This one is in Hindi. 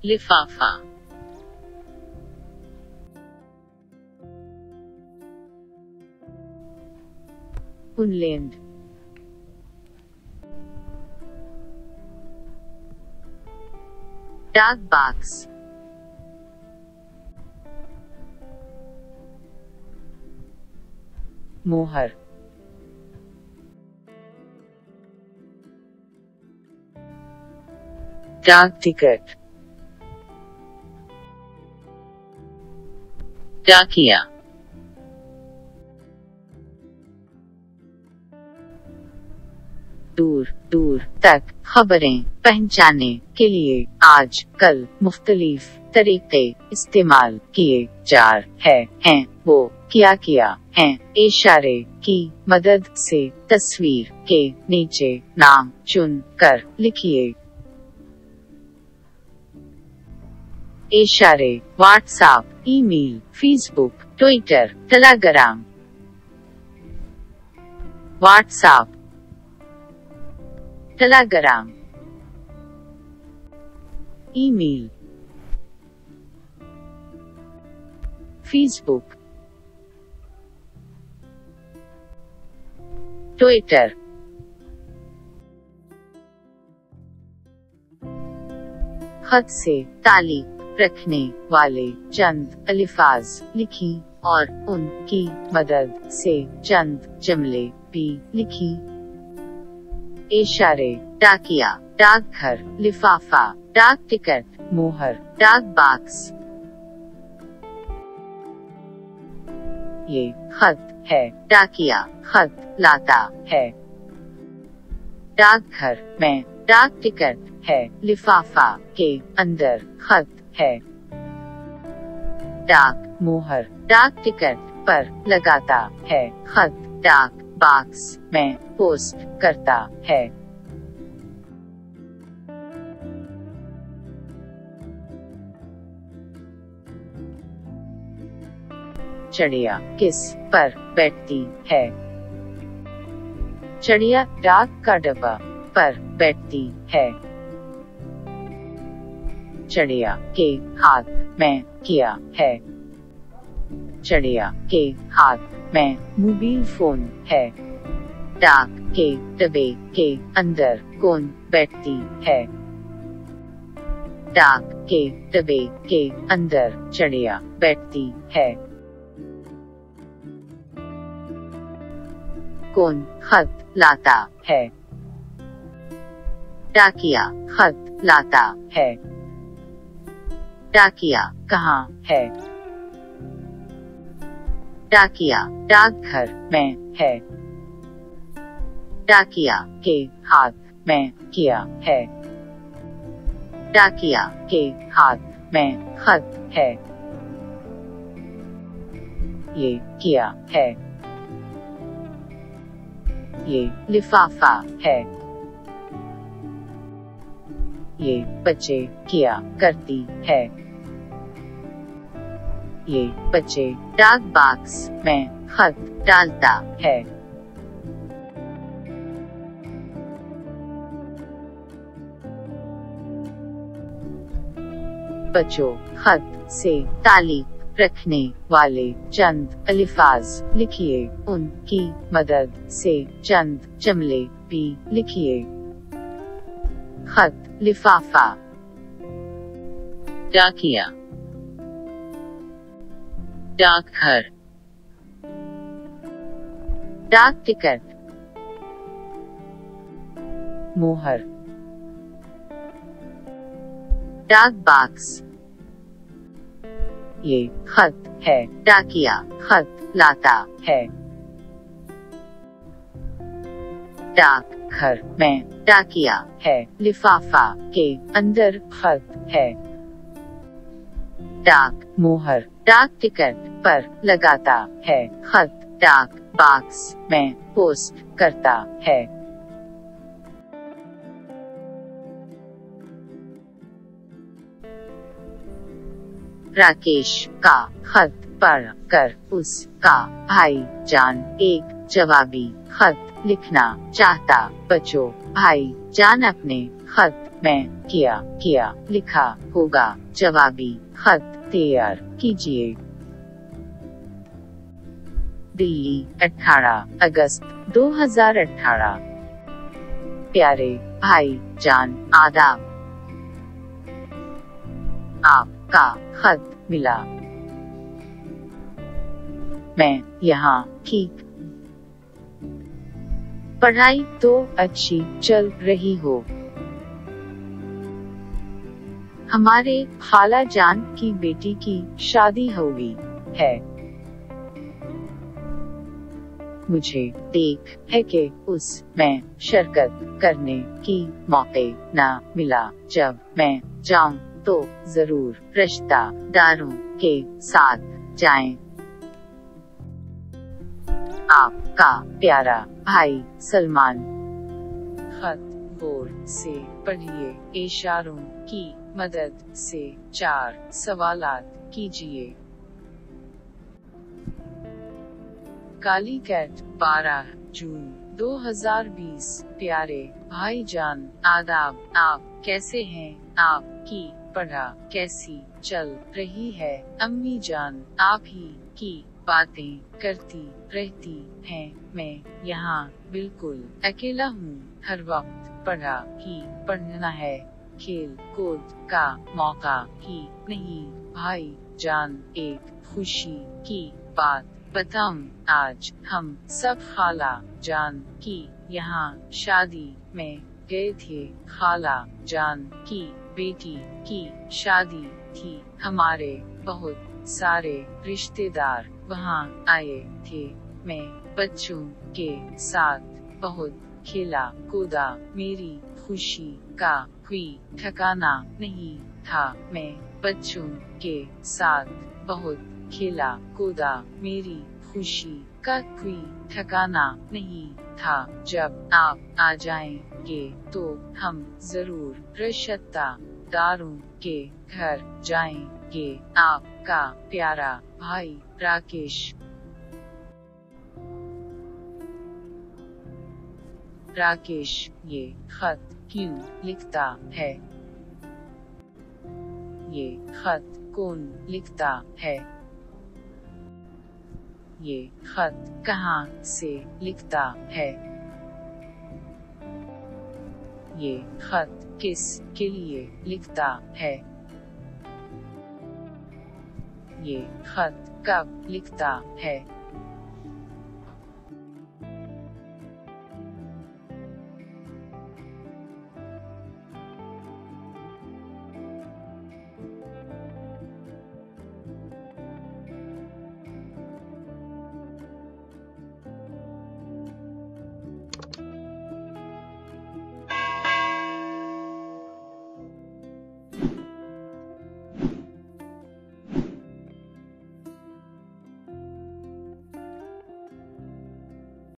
लिफाफा, उनलेंड, डाक बॉक्स, मोहर, डाक टिकट, डाकिया, दूर दूर तक खबरें पहुंचाने के लिए आज कल मुख्तलिफ तरीके इस्तेमाल किए जा रहे हैं। वो क्या किया है? इशारे की मदद से तस्वीर के नीचे नाम चुन कर लिखिए। इशारे WhatsApp, email, Facebook, Twitter, Telegram. WhatsApp, Telegram, email, Facebook, Twitter. खत से ताल्लुक रखने वाले चंद अल्फाज लिखी और उनकी मदद से चंद जुमले भी लिखी। इशारे डाकिया, डाकघर, लिफाफा, डाक टिकट, मोहर, डाक बॉक्स। ये खत है। डाकिया खत लाता है। डाकघर में डाक टिकट है। लिफाफा के अंदर खत है। डाक मोहर डाक टिकट पर लगाता है। खत डाक बॉक्स में पोस्ट करता है। चिड़िया किस पर बैठती है? चिड़िया डाक का डब्बा पर बैठती है। चिड़िया के हाथ में क्या है? चिड़िया के हाथ में मोबाइल फोन है। डाक के डब्बे के अंदर कौन बैठती है? डाक के डब्बे के अंदर चिड़िया बैठती है। कौन खत लाता है? डाकिया खत लाता है। डाकिया कहाँ है? डाकिया डाकघर में है। डाकिया के हाथ में क्या है? डाकिया के हाथ में खत है। ये क्या है? ये लिफाफा है। ये बच्चे क्या करती है? ये बच्चे डाक बॉक्स में खत डालता है। बच्चों खत से ताल्लुक रखने वाले चंद अल्फाज लिखिए। उनकी मदद से चंद जुमले भी लिखिए। खत, लिफाफा, डाकिया, डाकघर, डाक टिकट, मोहर, डाक बॉक्स। ये खत है। डाकिया खत लाता है। डाकघर में डाकिया है। लिफाफा के अंदर खत है। डाक मोहर डाक टिकट पर लगाता है। खत डाक बॉक्स में पोस्ट करता है। राकेश का खत पढ़ कर उसका भाईजान एक जवाबी खत लिखना चाहता। बच्चों, भाईजान अपने खत में किया लिखा होगा जवाबी खत तैयार कीजिए। दिल्ली 18 अगस्त 2018। प्यारे भाईजान आदाब, आपका खत मिला। मैं यहाँ ठीक। पढ़ाई तो अच्छी चल रही हो। हमारे खाला जान की बेटी की शादी हुई है। मुझे देख है कि उसमें शिरकत करने की मौके न मिला। जब मैं जाऊं तो जरूर रिश्तेदारों के साथ जाएं। आपका प्यारा भाई सलमान। खत गौर से पढ़िए। इशारों की मदद से 4 सवालात कीजिए। काली कैट 12 जून 2020। प्यारे भाईजान आदाब, आप कैसे हैं? आपकी पढ़ा कैसी चल रही है? अम्मी जान आप ही की बातें करती रहती हैं। मैं यहाँ बिल्कुल अकेला हूँ। हर वक्त पढ़ा ही पढ़ना है, खेल कूद का मौका ही नहीं। भाई जान, एक खुशी की बात बताऊं? आज हम सब खाला जान की यहाँ शादी में गए थे। खाला जान की बेटी की शादी थी। हमारे बहुत सारे रिश्तेदार वहाँ आए थे। मैं बच्चों के साथ बहुत खेला कूदा। मेरी खुशी का कोई ठिकाना नहीं था। मैं बच्चों के साथ बहुत खेला कूदा। मेरी खुशी का कोई ठिकाना नहीं था। जब आप आ जाएंगे तो हम जरूर रिश्तेदारों के घर जाएंगे। आपका प्यारा भाई राकेश। राकेश ये खत क्यों लिखता है? ये खत कौन लिखता है? ये खत कहाँ से लिखता है? ये खत किस के लिए लिखता है? ये खत कब लिखता है?